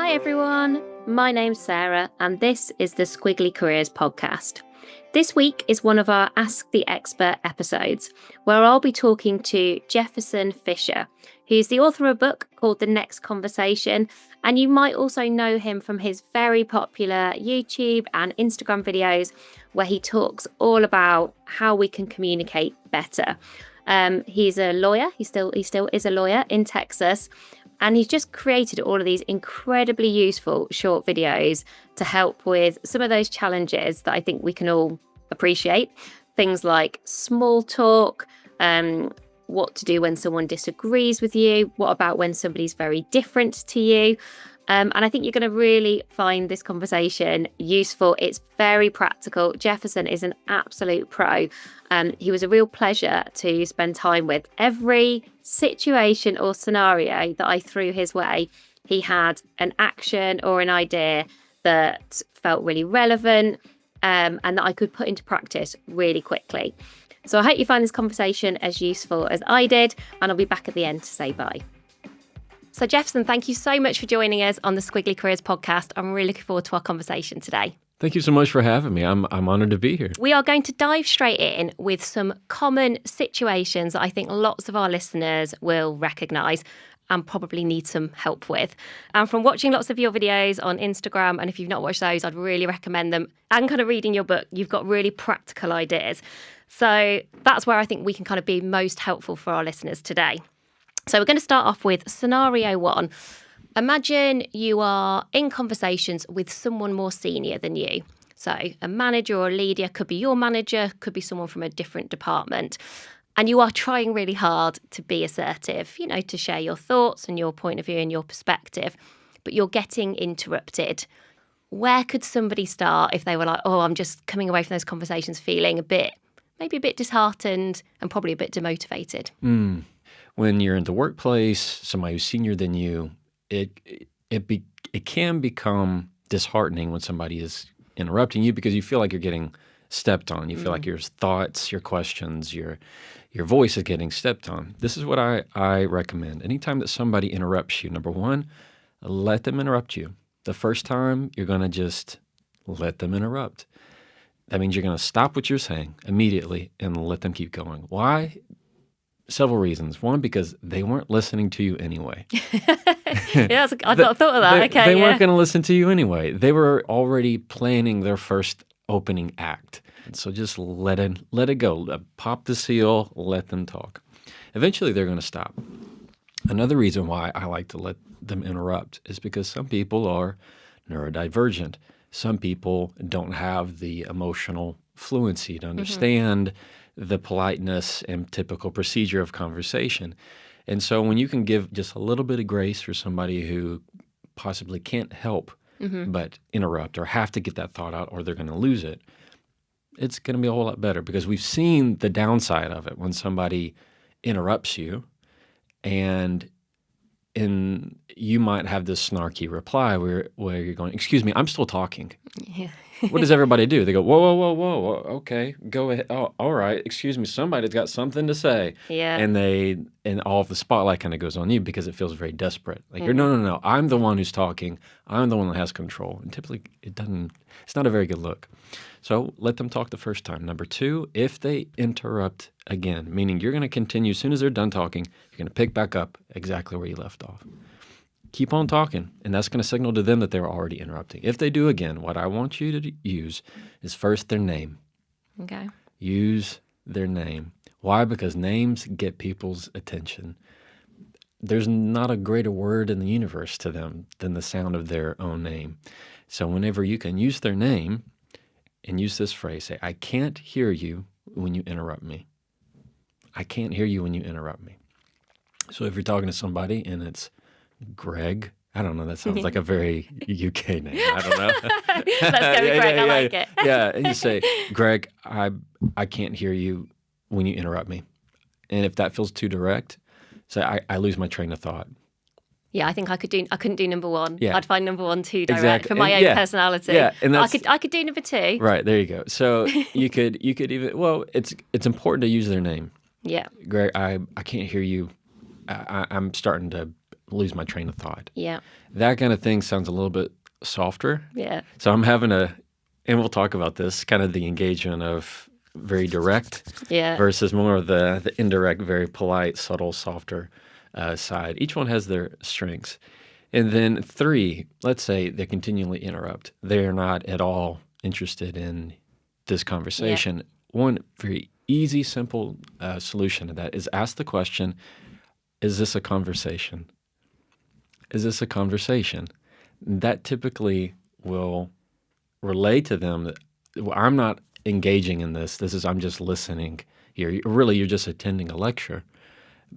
Hi everyone, my name's Sarah and this is the Squiggly Careers podcast. This week is one of our Ask the Expert episodes where I'll be talking to Jefferson Fisher, who's the author of a book called The Next Conversation, and you might also know him from his very popular YouTube and Instagram videos where he talks all about how we can communicate better. He's a lawyer, he still is a lawyer in Texas. And he's just created all of these incredibly useful short videos to help with some of those challenges that I think we can all appreciate. Things like small talk, what to do when someone disagrees with you, what about when somebody's very different to you. And I think you're going to really find this conversation useful. It's very practical. Jefferson is an absolute pro. He was a real pleasure to spend time with. Every situation or scenario that I threw his way, he had an action or an idea that felt really relevant and that I could put into practice really quickly. So I hope you find this conversation as useful as I did, and I'll be back at the end to say bye. So Jefferson, thank you so much for joining us on the Squiggly Careers podcast. I'm really looking forward to our conversation today. Thank you so much for having me. I'm honored to be here. We are going to dive straight in with some common situations that I think lots of our listeners will recognise and probably need some help with. And from watching lots of your videos on Instagram, and if you've not watched those, I'd really recommend them. And kind of reading your book, you've got really practical ideas. So that's where I think we can kind of be most helpful for our listeners today. So we're going to start off with scenario one. Imagine you are in conversations with someone more senior than you. So a manager or a leader, could be your manager, could be someone from a different department. And you are trying really hard to be assertive, to share your thoughts and your point of view and your perspective, but you're getting interrupted. Where could somebody start if they were like, I'm just coming away from those conversations feeling maybe a bit disheartened and probably a bit demotivated? When you're in the workplace, somebody who's senior than you, it can become disheartening when somebody is interrupting you because you feel like you're getting stepped on. You feel like your thoughts, your questions, your voice is getting stepped on. This is what I recommend. Anytime that somebody interrupts you, number one, let them interrupt you. The first time, you're going to just let them interrupt. That means you're going to stop what you're saying immediately and let them keep going. Why? Several reasons. One, because they weren't listening to you anyway. I'd not thought of that. They weren't going to listen to you anyway. They were already planning their first opening act. So just let it go. Pop the seal, let them talk. Eventually, they're going to stop. Another reason why I like to let them interrupt is because some people are neurodivergent. Some people don't have the emotional fluency to understand the politeness and typical procedure of conversation. And so when you can give just a little bit of grace for somebody who possibly can't help but interrupt or have to get that thought out or they're going to lose it, it's going to be a whole lot better because we've seen the downside of it when somebody interrupts you and you might have this snarky reply where you're going, "Excuse me, I'm still talking." Yeah. What does everybody do? They go, whoa, okay, go ahead. Oh, all right, excuse me, somebody's got something to say. Yeah. And all of the spotlight kind of goes on you because it feels very desperate. Like, you're, no, I'm the one who's talking. I'm the one that has control. And typically, it's not a very good look. So let them talk the first time. Number two, if they interrupt again, meaning you're going to continue, as soon as they're done talking, you're going to pick back up exactly where you left off. Keep on talking, and that's going to signal to them that they're already interrupting. If they do again, what I want you to use is first their name. Okay. Use their name. Why? Because names get people's attention. There's not a greater word in the universe to them than the sound of their own name. So whenever you can use their name and use this phrase, say, "I can't hear you when you interrupt me. I can't hear you when you interrupt me." So if you're talking to somebody and it's Greg, I don't know, that sounds like a very UK name. I don't know. Let's go with Greg. I like it. Yeah, and you say, "Greg, I can't hear you when you interrupt me." And if that feels too direct, say, I lose my train of thought. Yeah, I think I couldn't do number one. Yeah. I'd find number one too direct Exactly. for my own personality. Yeah, and that's, I could do number two. Right, there you go. So you could even, well, it's important to use their name. Yeah. Greg, I can't hear you. I'm starting to lose my train of thought. Yeah. That kind of thing sounds a little bit softer. Yeah. So I'm having and we'll talk about this, kind of the engagement of very direct versus more of the indirect, very polite, subtle, softer side. Each one has their strengths. And then 3, let's say they continually interrupt. They're not at all interested in this conversation. One very easy, simple solution to that is ask the question, is this a conversation? Is this a conversation? That typically will relay to them that I'm not engaging in this. I'm just listening here. You're just attending a lecture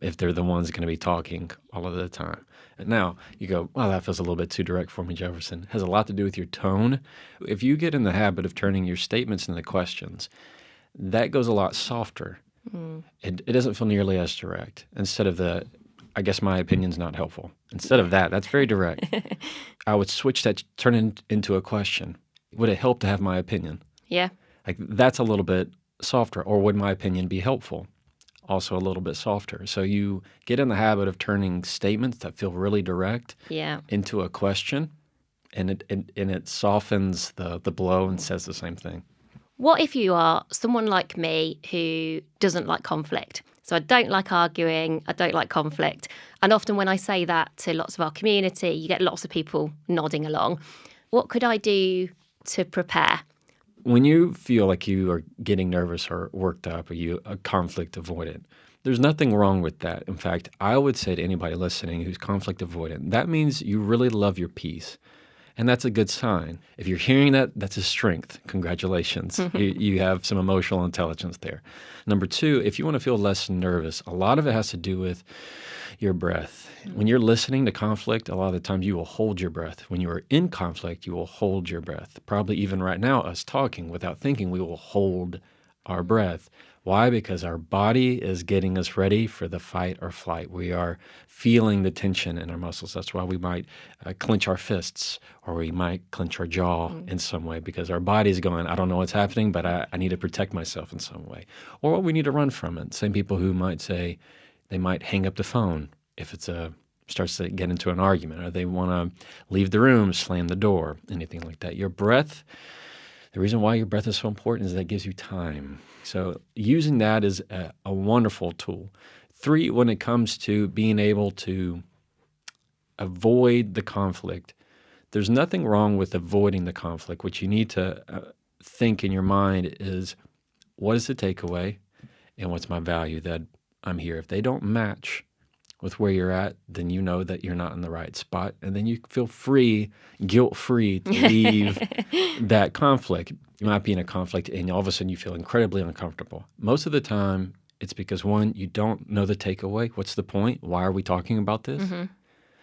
if they're the ones going to be talking all of the time. And now you go, well, that feels a little bit too direct for me, Jefferson. It has a lot to do with your tone. If you get in the habit of turning your statements into questions, that goes a lot softer. It doesn't feel nearly as direct. Instead of I guess my opinion's not helpful. Instead of that's very direct. I would switch that, turn it into a question. Would it help to have my opinion? Yeah. Like that's a little bit softer. Or would my opinion be helpful? Also a little bit softer. So you get in the habit of turning statements that feel really direct into a question, and it softens the blow and says the same thing. What if you are someone like me who doesn't like conflict? So I don't like arguing, I don't like conflict. And often when I say that to lots of our community, you get lots of people nodding along. What could I do to prepare? When you feel like you are getting nervous or worked up or you a conflict avoidant, there's nothing wrong with that. In fact, I would say to anybody listening who's conflict avoidant, that means you really love your peace. And that's a good sign. If you're hearing that, that's a strength. Congratulations. You have some emotional intelligence there. Number 2, if you want to feel less nervous, a lot of it has to do with your breath. When you're listening to conflict, a lot of the times you will hold your breath. When you are in conflict, you will hold your breath. Probably even right now, us talking without thinking, we will hold our breath. Why? Because our body is getting us ready for the fight or flight. We are feeling the tension in our muscles. That's why we might clench our fists, or we might clench our jaw in some way, because our body's going, I don't know what's happening, but I need to protect myself in some way. Or we need to run from it. Same people who might say they might hang up the phone if it's starts to get into an argument, or they want to leave the room, slam the door, anything like that. Your breath, the reason why your breath is so important is that it gives you time. So using that is a wonderful tool. 3, when it comes to being able to avoid the conflict, there's nothing wrong with avoiding the conflict. What you need to think in your mind is, what is the takeaway and what's my value that I'm here? If they don't match with where you're at, then you know that you're not in the right spot. And then you feel free, guilt-free to leave that conflict. You might be in a conflict and all of a sudden you feel incredibly uncomfortable. Most of the time, it's because 1, you don't know the takeaway. What's the point? Why are we talking about this?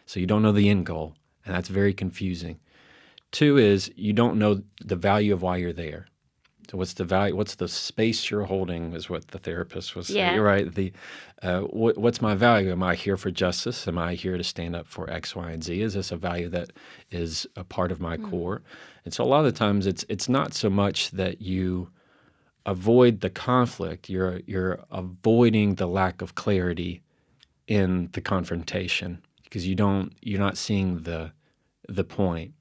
So you don't know the end goal, and that's very confusing. 2 is you don't know the value of why you're there. So what's the value? What's the space you're holding is what the therapist was saying. You're right. What's my value? Am I here for justice? Am I here to stand up for X, Y, and Z? Is this a value that is a part of my core? And so a lot of the times it's not so much that you avoid the conflict. You're avoiding the lack of clarity in the confrontation because you're not seeing the point.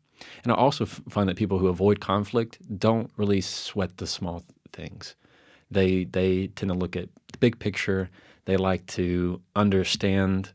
And I also find that people who avoid conflict don't really sweat the small things. They tend to look at the big picture. They like to understand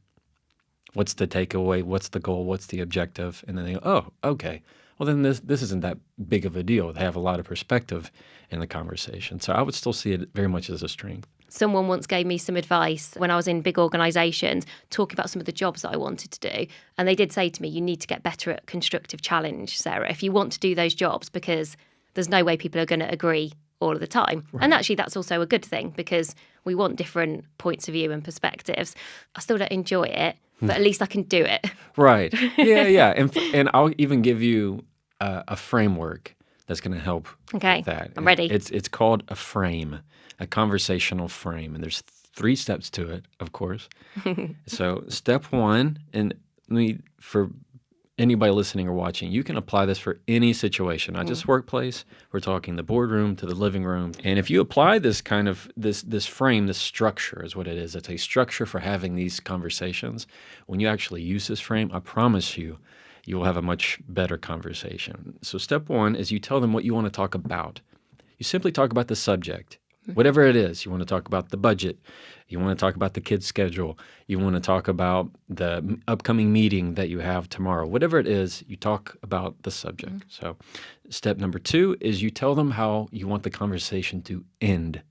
what's the takeaway, what's the goal, what's the objective, and then they go, oh, okay. Well, then this isn't that big of a deal. They have a lot of perspective in the conversation. So I would still see it very much as a strength. Someone once gave me some advice when I was in big organisations talking about some of the jobs that I wanted to do. And they did say to me, you need to get better at constructive challenge, Sarah, if you want to do those jobs, because there's no way people are going to agree all of the time. Right. And actually, that's also a good thing because we want different points of view and perspectives. I still don't enjoy it, but at least I can do it. Right. Yeah. And I'll even give you a framework that's going to help with that. I'm ready. It's called a frame, a conversational frame. And there's 3 steps to it, of course. So step 1, and for anybody listening or watching, you can apply this for any situation, not just workplace. We're talking the boardroom to the living room. And if you apply this kind of this frame, this structure is what it is. It's a structure for having these conversations. When you actually use this frame, I promise you, you will have a much better conversation. So step one is you tell them what you want to talk about. You simply talk about the subject. Whatever it is, you want to talk about the budget, you want to talk about the kids' schedule, you want to talk about the upcoming meeting that you have tomorrow. Whatever it is, you talk about the subject. So step number 2 is you tell them how you want the conversation to end.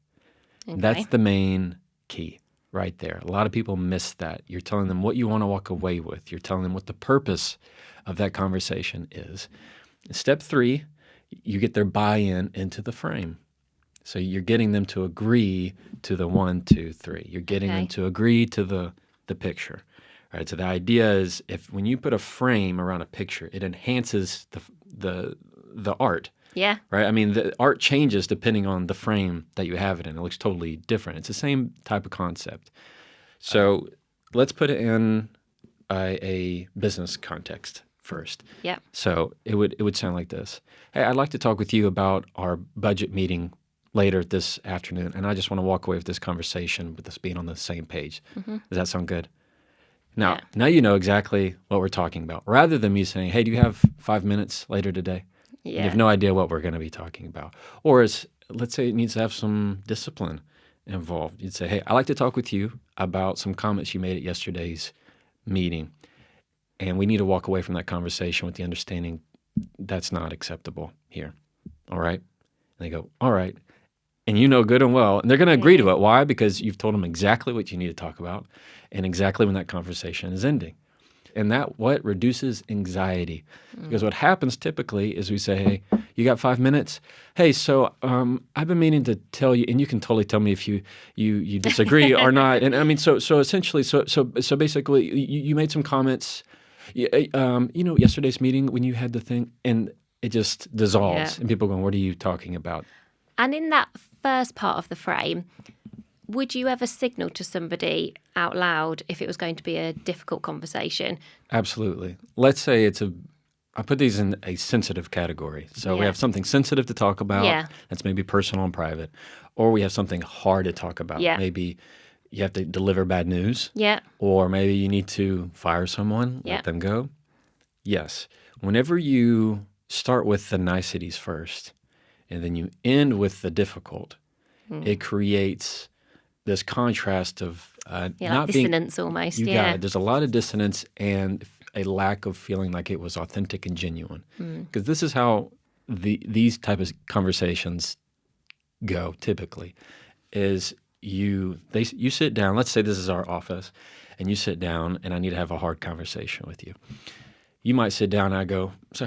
Okay. That's the main key right there. A lot of people miss that. You're telling them what you want to walk away with. You're telling them what the purpose of that conversation is. Step 3, you get their buy-in into the frame. So you're getting them to agree to the 1, 2, 3. You're getting them to agree to the picture. Right? So the idea is when you put a frame around a picture, it enhances the art. Yeah. Right? I mean, the art changes depending on the frame that you have it in. It looks totally different. It's the same type of concept. So let's put it in a business context first. Yeah. So it would sound like this. Hey, I'd like to talk with you about our budget meeting later this afternoon, and I just want to walk away with this conversation with us being on the same page. Does that sound good? Now you know exactly what we're talking about. Rather than me saying, hey, do you have 5 minutes later today? Yeah. You have no idea what we're going to be talking about. Or let's say it needs to have some discipline involved. You'd say, hey, I'd like to talk with you about some comments you made at yesterday's meeting, and we need to walk away from that conversation with the understanding that's not acceptable here. All right? And they go, all right. And you know good and well, and they're going to agree to it. Why? Because you've told them exactly what you need to talk about and exactly when that conversation is ending. And that reduces anxiety. Because what happens typically is we say, hey, you got 5 minutes? Hey, so I've been meaning to tell you, and you can totally tell me if you disagree or not. And I mean, so essentially, so basically, you made some comments. Yesterday's meeting when you had the thing, and it just dissolves. And people are going, what are you talking about? And in that first part of the frame, would you ever signal to somebody out loud if it was going to be a difficult conversation? Absolutely. Let's say I put these in a sensitive category. So we have something sensitive to talk about that's maybe personal and private, or we have something hard to talk about. Maybe you have to deliver bad news. Or maybe you need to fire someone, let them go. Yes. Whenever you start with the niceties first, and then you end with the difficult, it creates this contrast of not like dissonance almost. You got it. There's a lot of dissonance and a lack of feeling like it was authentic and genuine. Because this is how these type of conversations go typically, is you sit down. Let's say this is our office, and you sit down, and I need to have a hard conversation with you. You might sit down, and I go, so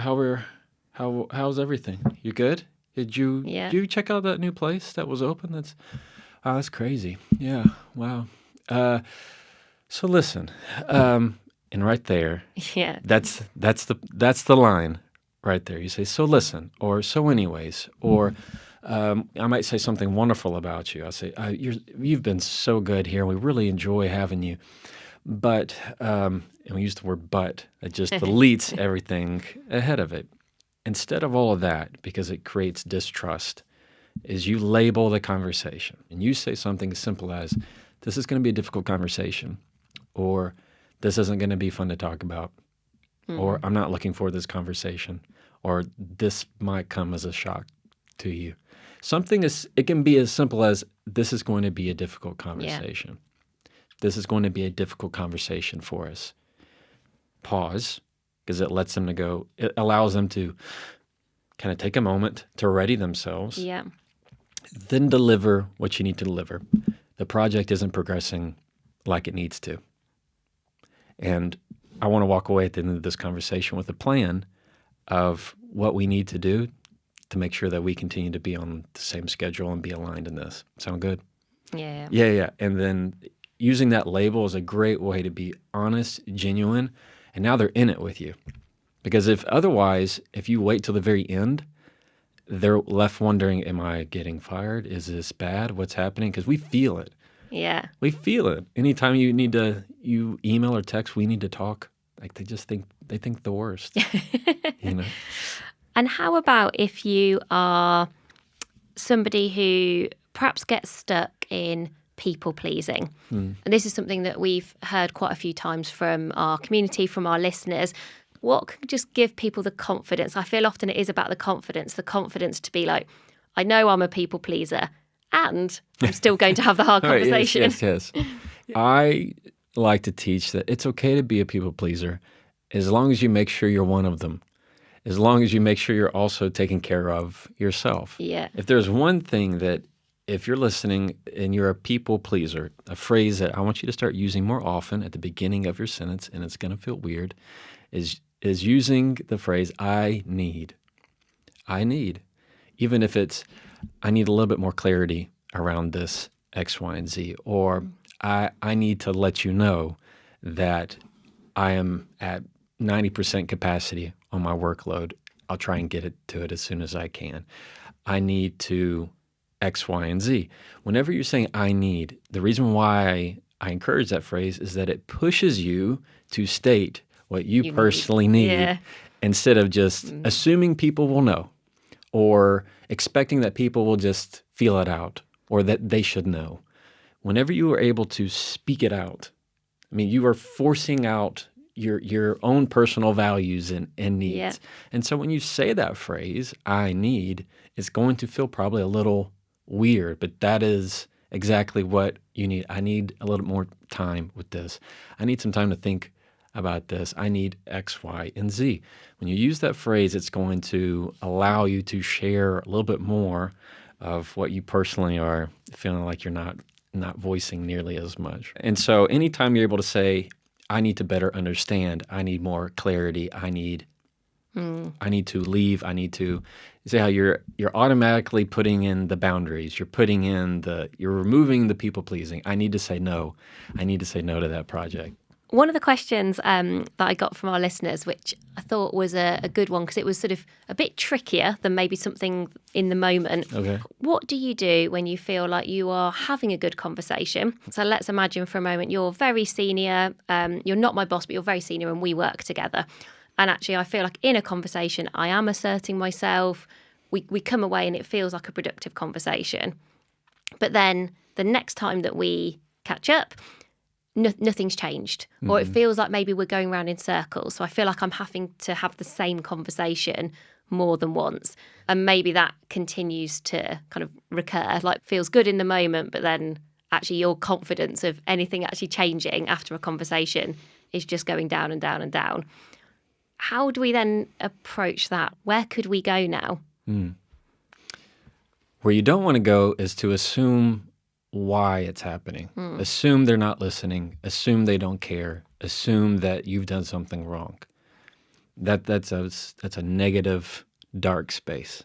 how's everything? You good? Did you check out that new place that was open? That's crazy. Yeah. Wow. So listen, and right there, that's the line right there. You say, so listen, or so anyways, or I might say something wonderful about you. I say, you've been so good here. We really enjoy having you. But, and we use the word but, it just deletes everything ahead of it. Instead of all of that, because it creates distrust, is you label the conversation. And you say something as simple as, this is going to be a difficult conversation, or this isn't going to be fun to talk about, or I'm not looking forward to this conversation, or this might come as a shock to you. It can be as simple as, this is going to be a difficult conversation. This is going to be a difficult conversation for us. Pause. Because it lets them it allows them to kind of take a moment to ready themselves. Then deliver what you need to deliver. The project isn't progressing like it needs to. And I want to walk away at the end of this conversation with a plan of what we need to do to make sure that we continue to be on the same schedule and be aligned in this. Sound good? Yeah. And then using that label is a great way to be honest, genuine, and now they're in it with you. Because if you wait till the very end, they're left wondering, am I getting fired? Is this bad? What's happening? Because we feel it. We feel it. Anytime you email or text, we need to talk. Like they think the worst. You know? And how about if you are somebody who perhaps gets stuck in people pleasing? And this is something that we've heard quite a few times from our community, from our listeners. What can just give people the confidence? I feel often it is about the confidence to be like, I know I'm a people pleaser and I'm still going to have the hard conversation. Yes. I like to teach that it's okay to be a people pleaser as long as you make sure you're one of them. As long as you make sure you're also taking care of yourself. Yeah. If there's one thing that, if you're listening and you're a people pleaser, a phrase that I want you to start using more often at the beginning of your sentence, and it's going to feel weird, is using the phrase, I need. I need. Even if it's, I need a little bit more clarity around this X, Y, and Z, or I need to let you know that I am at 90% capacity on my workload. I'll try and get to it as soon as I can. I need to X, Y, and Z. Whenever you're saying I need, the reason why I encourage that phrase is that it pushes you to state what you personally need instead of just assuming people will know or expecting that people will just feel it out or that they should know. Whenever you are able to speak it out, I mean, you are forcing out your own personal values and needs. Yeah. And so when you say that phrase, I need, it's going to feel probably a little weird, but that is exactly what you need. I need a little more time with this. I need some time to think about this. I need X, Y, and Z. When you use that phrase, it's going to allow you to share a little bit more of what you personally are feeling like you're not voicing nearly as much. And so anytime you're able to say, I need to better understand, I need more clarity, I need to leave, I need to say how you're automatically putting in the boundaries, you're removing the people pleasing. I need to say no. I need to say no to that project. One of the questions that I got from our listeners, which I thought was a good one because it was sort of a bit trickier than maybe something in the moment. Okay. What do you do when you feel like you are having a good conversation? So let's imagine for a moment you're very senior. You're not my boss, but you're very senior and we work together. And actually, I feel like in a conversation, I am asserting myself. We come away and it feels like a productive conversation. But then the next time that we catch up, nothing's changed, or it feels like maybe we're going around in circles. So I feel like I'm having to have the same conversation more than once. And maybe that continues to kind of recur, like feels good in the moment, but then actually your confidence of anything actually changing after a conversation is just going down and down and down. How do we then approach that? Where could we go now? Where you don't want to go is to assume why it's happening. Assume they're not listening. Assume they don't care. Assume that you've done something wrong. That's a negative, dark space.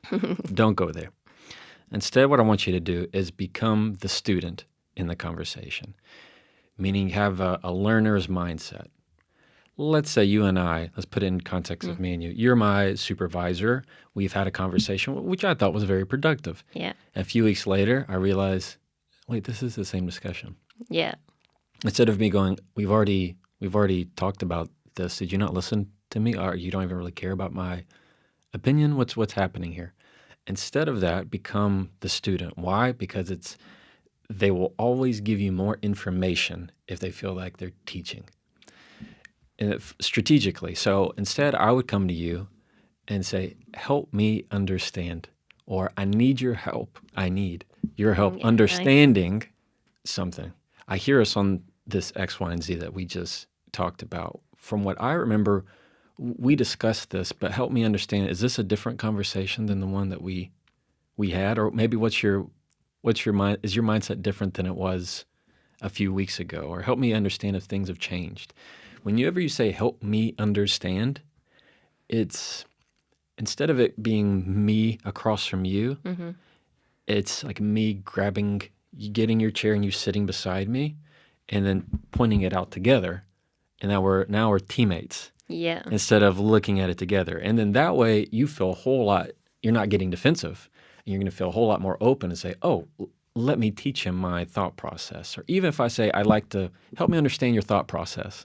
Don't go there. Instead, what I want you to do is become the student in the conversation, meaning have a learner's mindset. Let's say you and I, let's put it in context of me and you. You're my supervisor. We've had a conversation, which I thought was very productive. Yeah. A few weeks later, I realized, wait, this is the same discussion. Yeah. Instead of me going, we've already talked about this. Did you not listen to me? Or you don't even really care about my opinion? What's happening here? Instead of that, become the student. Why? Because they will always give you more information if they feel like they're teaching. And strategically. So instead, I would come to you and say, help me understand, or I need your help. I need your help understanding something. I hear us on this X, Y, and Z that we just talked about. From what I remember, we discussed this, but help me understand, is this a different conversation than the one that we had? Or maybe is your mindset different than it was a few weeks ago? Or help me understand if things have changed. Whenever you say, help me understand, it's, instead of it being me across from you, it's like me getting your chair and you sitting beside me and then pointing it out together. And now we're teammates. Yeah. Instead of looking at it together. And then that way you feel a whole lot, you're not getting defensive. And you're going to feel a whole lot more open and say, oh, let me teach him my thought process. Or even if I say, I'd like to help me understand your thought process.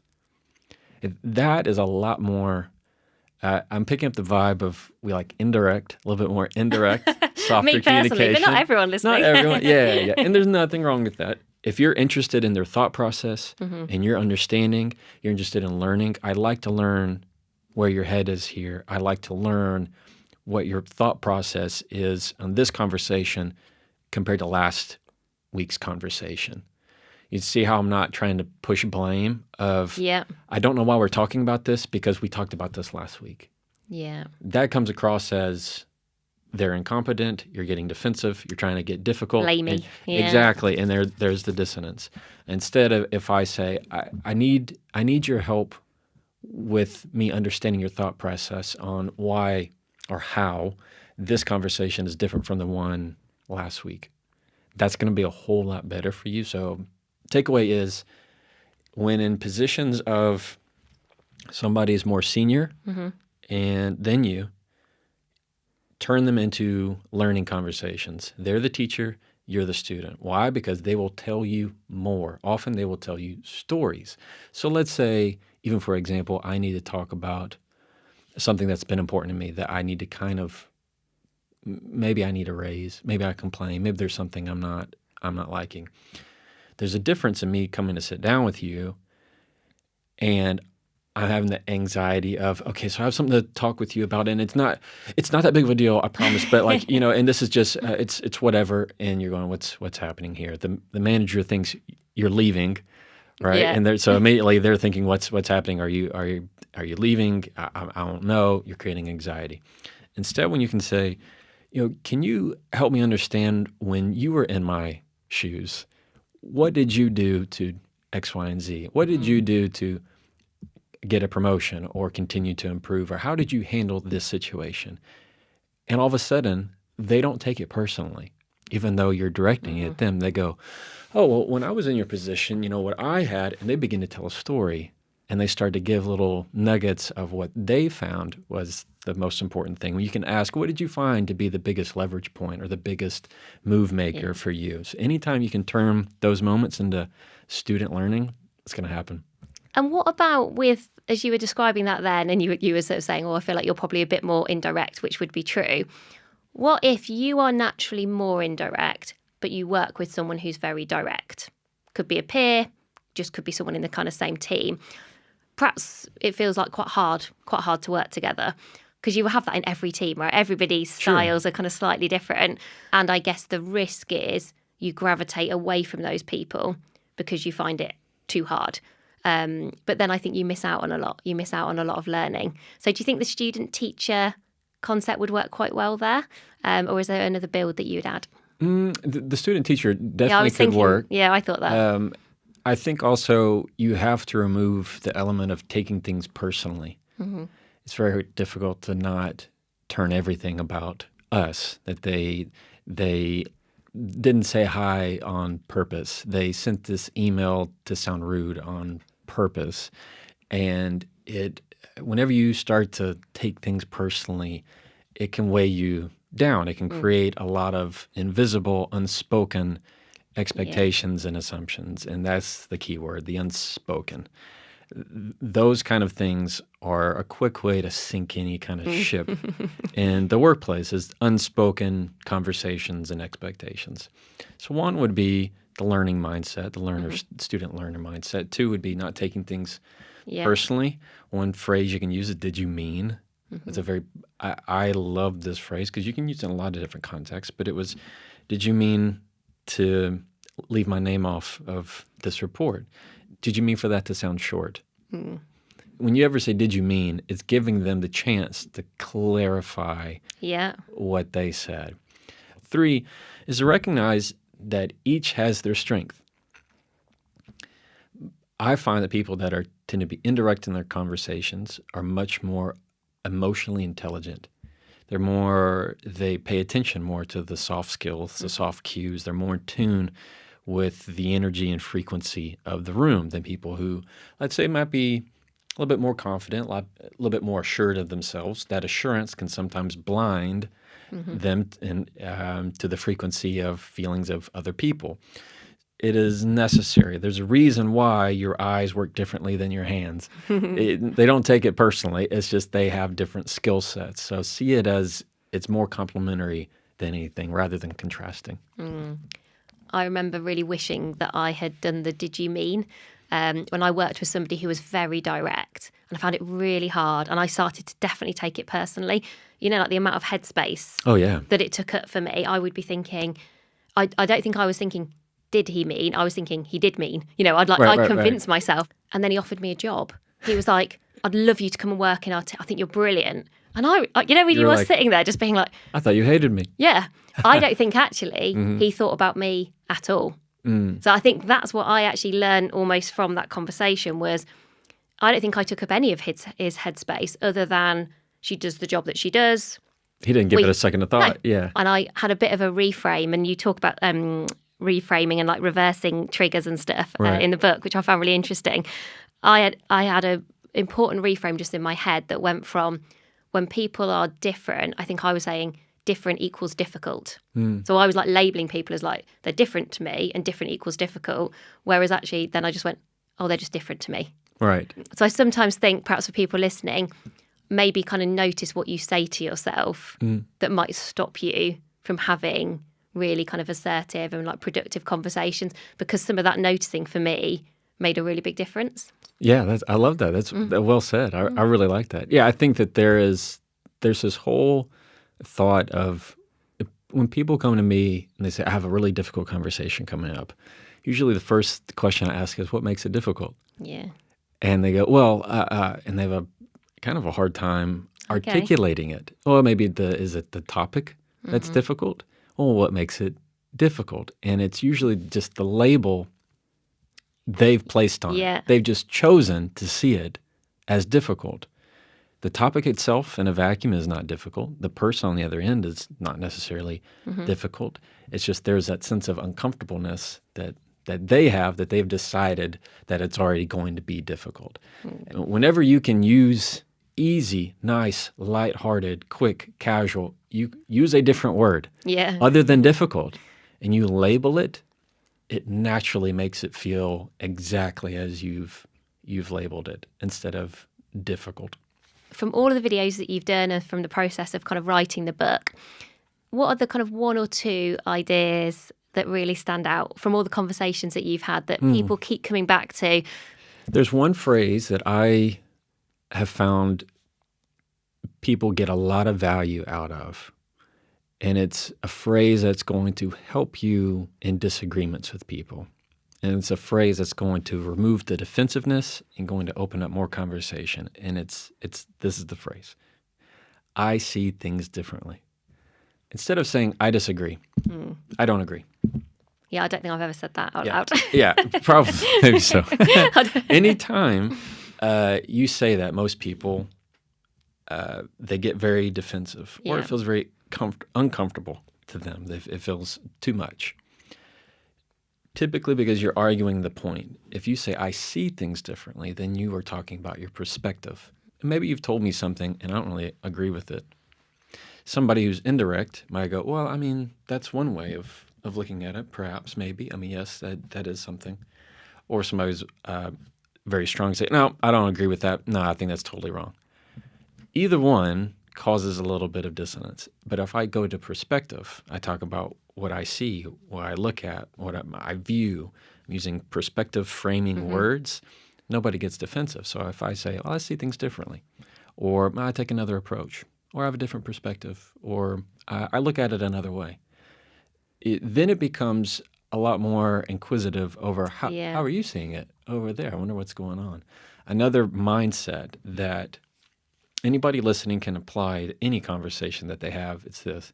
That is a lot more. I'm picking up the vibe of we like indirect, a little bit more indirect, softer Me personally, communication. but not everyone listening. Not everyone. Yeah. And there's nothing wrong with that. If you're interested in their thought process and your understanding, you're interested in learning. I like to learn where your head is here. I like to learn what your thought process is on this conversation compared to last week's conversation. You see how I'm not trying to push blame of, I don't know why we're talking about this because we talked about this last week. Yeah. That comes across as they're incompetent, you're getting defensive, you're trying to get difficult. Blamey. Exactly, and there's the dissonance. Instead of if I say, I need your help with me understanding your thought process on why or how this conversation is different from the one last week. That's going to be a whole lot better for you. So takeaway is when in positions of somebody is more senior and than you, turn them into learning conversations. They're the teacher, you're the student. Why? Because they will tell you more. Often they will tell you stories. So let's say, even for example, I need to talk about something that's been important to me that I need to kind of, maybe I need a raise, maybe I complain, maybe there's something I'm not liking. There's a difference in me coming to sit down with you and I'm having the anxiety of, okay, so I have something to talk with you about, and it's not that big of a deal, I promise. But like, and this is just, it's whatever. And you're going, what's happening here? The manager thinks you're leaving, right? Yeah. And so immediately they're thinking, what's happening? Are you leaving? I don't know. You're creating anxiety. Instead, when you can say, can you help me understand when you were in my shoes? What did you do to X, Y, and Z? What did you do to get a promotion or continue to improve? Or how did you handle this situation? And all of a sudden, they don't take it personally. Even though you're directing it at them, they go, oh, well, when I was in your position, what I had, and they begin to tell a story. And they start to give little nuggets of what they found was the most important thing. When you can ask, what did you find to be the biggest leverage point or the biggest move maker for you? So anytime you can turn those moments into student learning, it's going to happen. And what about with, as you were describing that then, and you were sort of saying, I feel like you're probably a bit more indirect, which would be true. What if you are naturally more indirect, but you work with someone who's very direct? Could be a peer, just could be someone in the kind of same team. Perhaps it feels like quite hard to work together because you will have that in every team, right? Everybody's styles are kind of slightly different. And I guess the risk is you gravitate away from those people because you find it too hard. But then I think you miss out on a lot. You miss out on a lot of learning. So do you think the student-teacher concept would work quite well there? Or is there another build that you would add? The student-teacher definitely could work. Yeah, I thought that. I think also you have to remove the element of taking things personally. It's very difficult to not turn everything about us, that they didn't say hi on purpose. They sent this email to sound rude on purpose. And whenever you start to take things personally, it can weigh you down. It can create a lot of invisible, unspoken expectations and assumptions. And that's the key word, the unspoken. Those kind of things are a quick way to sink any kind of ship in the workplace is unspoken conversations and expectations. So one would be the learning mindset, the student learner mindset. Two would be not taking things personally. One phrase you can use is, did you mean? It's I love this phrase because you can use it in a lot of different contexts, but it was, did you mean to leave my name off of this report? Did you mean for that to sound short? When you ever say, did you mean, it's giving them the chance to clarify what they said. Three is to recognize that each has their strength. I find that people that tend to be indirect in their conversations are much more emotionally intelligent. They pay attention more to the soft skills, the soft cues. They're more in tune with the energy and frequency of the room than people who, let's say, might be a little bit more confident, a little bit more assured of themselves. That assurance can sometimes blind them to the frequency of feelings of other people. It is necessary. There's a reason why your eyes work differently than your hands. They don't take it personally. It's just they have different skill sets. So see it as it's more complementary than anything rather than contrasting. I remember really wishing that I had done the did you mean when I worked with somebody who was very direct, and I found it really hard, and I started to definitely take it personally. You know, like the amount of headspace that it took up for me. I would be thinking, I don't think I was thinking, did he mean? I was thinking he did mean. You know, I'd convince myself. And then he offered me a job. He was like, I'd love you to come and work in our team. I think you're brilliant. And I you know, when you were like, sitting there just being like, I thought you hated me. Yeah. I don't think actually he thought about me at all. So I think that's what I actually learned almost from that conversation was I don't think I took up any of his headspace other than she does the job that she does. He didn't give it a second of thought. No. Yeah. And I had a bit of a reframe, and you talk about reframing and like reversing triggers and stuff in the book, which I found really interesting. I had a important reframe just in my head that went from when people are different, I think I was saying different equals difficult. So I was like labeling people as like they're different to me and different equals difficult, whereas actually then I just went, oh, they're just different to me. Right. So I sometimes think perhaps for people listening, maybe kind of notice what you say to yourself that might stop you from having really kind of assertive and like productive conversations, because some of that noticing for me made a really big difference. Yeah, I love that. That's well said. I really like that. Yeah, I think that there's this whole thought of when people come to me and they say, I have a really difficult conversation coming up, usually the first question I ask is, what makes it difficult? Yeah. And they go, well, and they have a kind of a hard time articulating it. Well, maybe is it the topic that's difficult? Well, what makes it difficult? And it's usually just the label they've placed on it. They've just chosen to see it as difficult. The topic itself in a vacuum is not difficult. The person on the other end is not necessarily difficult. It's just there's that sense of uncomfortableness that they have, that they've decided that it's already going to be difficult. Whenever you can use easy, nice, lighthearted, quick, casual, you use a different word other than difficult, and you label it, it naturally makes it feel exactly as you've labeled it instead of difficult. From all of the videos that you've done and from the process of kind of writing the book, what are the kind of one or two ideas that really stand out from all the conversations that you've had that people keep coming back to? There's one phrase that I have found people get a lot of value out of, and it's a phrase that's going to help you in disagreements with people. And it's a phrase that's going to remove the defensiveness and going to open up more conversation. And this is the phrase: I see things differently. Instead of saying I disagree, I don't agree. Yeah, I don't think I've ever said that out loud. Yeah, probably, maybe so. Anytime you say that, most people, they get very defensive, or it feels very uncomfortable to them. It feels too much. Typically because you're arguing the point. If you say, I see things differently, then you are talking about your perspective. And maybe you've told me something and I don't really agree with it. Somebody who's indirect might go, well, I mean, that's one way of looking at it, perhaps, maybe. I mean, yes, that is something. Or somebody who's very strong say, no, I don't agree with that. No, I think that's totally wrong. Either one causes a little bit of dissonance. But if I go to perspective, I talk about what I see, what I look at, what I view, using perspective framing words, nobody gets defensive. So if I say, I see things differently, or I take another approach, or I have a different perspective, or I look at it another way, then it becomes a lot more inquisitive over how are you seeing it over there? I wonder what's going on. Another mindset that anybody listening can apply to any conversation that they have, it's this: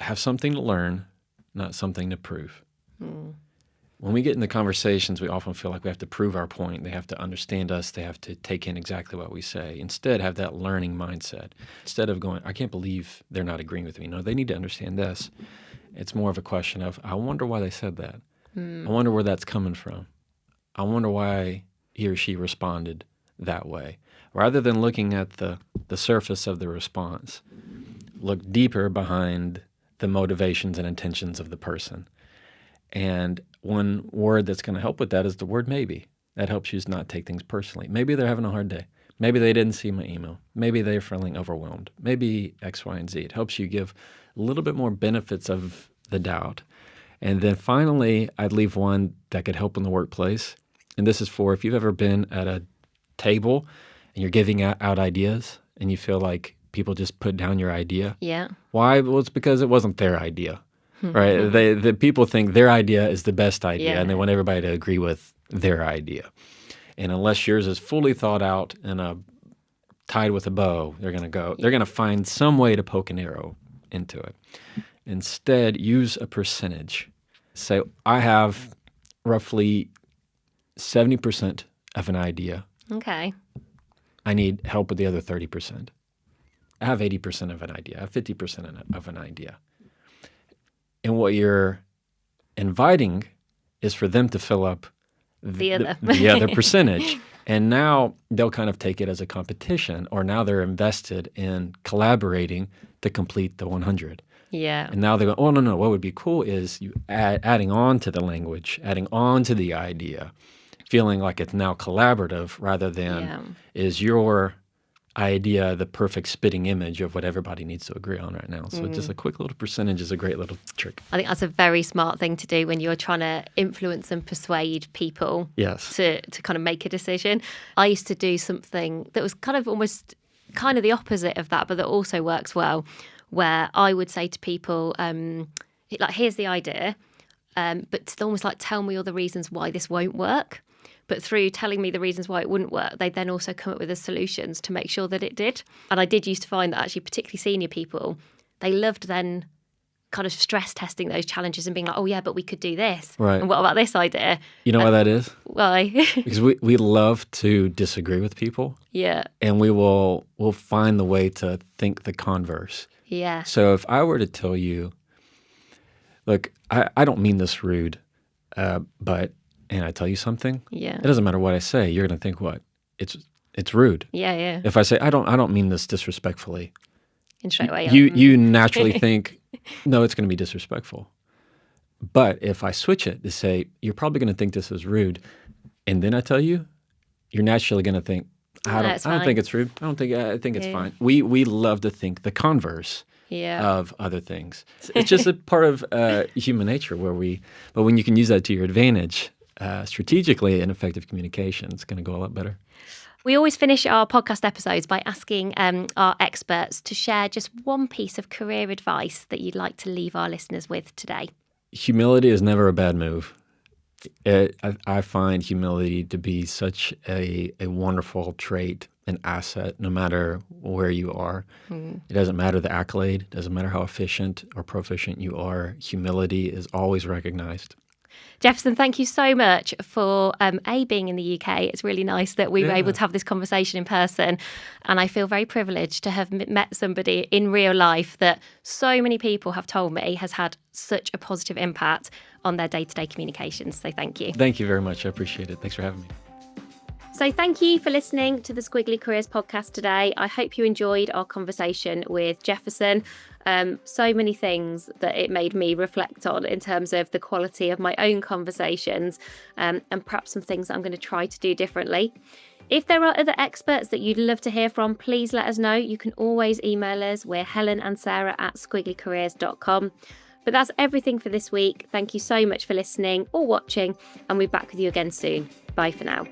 have something to learn, not something to prove. When we get into conversations, we often feel like we have to prove our point. They have to understand us. They have to take in exactly what we say. Instead, have that learning mindset. Instead of going, I can't believe they're not agreeing with me. No, they need to understand this. It's more of a question of, I wonder why they said that. I wonder where that's coming from. I wonder why he or she responded that way. Rather than looking at the surface of the response, look deeper behind the motivations and intentions of the person. And one word that's going to help with that is the word maybe. That helps you not take things personally. Maybe they're having a hard day. Maybe they didn't see my email. Maybe they're feeling overwhelmed. Maybe X, Y, and Z. It helps you give a little bit more benefits of the doubt. And then finally, I'd leave one that could help in the workplace. And this is for if you've ever been at a table and you're giving out ideas and you feel like people just put down your idea. Yeah. Why? Well, it's because it wasn't their idea, right? The people think their idea is the best idea, and they want everybody to agree with their idea. And unless yours is fully thought out and tied with a bow, they're going to find some way to poke an arrow into it. Instead, use a percentage. Say, I have roughly 70% of an idea. Okay. I need help with the other 30%. I have 80% of an idea. I have 50% of an idea. And what you're inviting is for them to fill up the other percentage. And now they'll kind of take it as a competition, or now they're invested in collaborating to complete the 100. Yeah. And now they go, oh, no. What would be cool is you adding on to the language, adding on to the idea, feeling like it's now collaborative rather than is your idea the perfect spitting image of what everybody needs to agree on right now. So just a quick little percentage is a great little trick. I think that's a very smart thing to do when you're trying to influence and persuade people to kind of make a decision. I used to do something that was kind of almost kind of the opposite of that, but that also works well, where I would say to people, like, here's the idea, but to almost like tell me all the reasons why this won't work. But through telling me the reasons why it wouldn't work, they then also come up with the solutions to make sure that it did. And I did used to find that actually particularly senior people, they loved then kind of stress testing those challenges and being like, oh yeah, but we could do this. Right. And what about this idea? You know why that is? Why? Because we love to disagree with people. Yeah. And we'll find the way to think the converse. Yeah. So if I were to tell you, look, I don't mean this rude, but... and I tell you something, it doesn't matter what I say. You're going to think what? It's rude. Yeah. If I say I don't mean this disrespectfully, in straight away, you naturally think, no, it's going to be disrespectful. But if I switch it to say you're probably going to think this is rude, and then I tell you, you're naturally going to think I don't think it's rude. I think it's fine. We love to think the converse. Of other things. It's just a part of human nature but when you can use that to your advantage, strategically and effective communication, it's going to go a lot better. We always finish our podcast episodes by asking our experts to share just one piece of career advice that you'd like to leave our listeners with today. Humility is never a bad move. I find humility to be such a wonderful trait, an asset, no matter where you are. It doesn't matter the accolade. It doesn't matter how efficient or proficient you are. Humility is always recognized. Jefferson, thank you so much for being in the UK. It's really nice that we were able to have this conversation in person. And I feel very privileged to have met somebody in real life that so many people have told me has had such a positive impact on their day-to-day communications. So thank you. Thank you very much. I appreciate it. Thanks for having me. So thank you for listening to the Squiggly Careers podcast today. I hope you enjoyed our conversation with Jefferson. So many things that it made me reflect on in terms of the quality of my own conversations, and perhaps some things that I'm going to try to do differently. If there are other experts that you'd love to hear from, please let us know. You can always email us. We're Helen and Sarah at squigglycareers.com. But that's everything for this week. Thank you so much for listening or watching, and we'll be back with you again soon. Bye for now.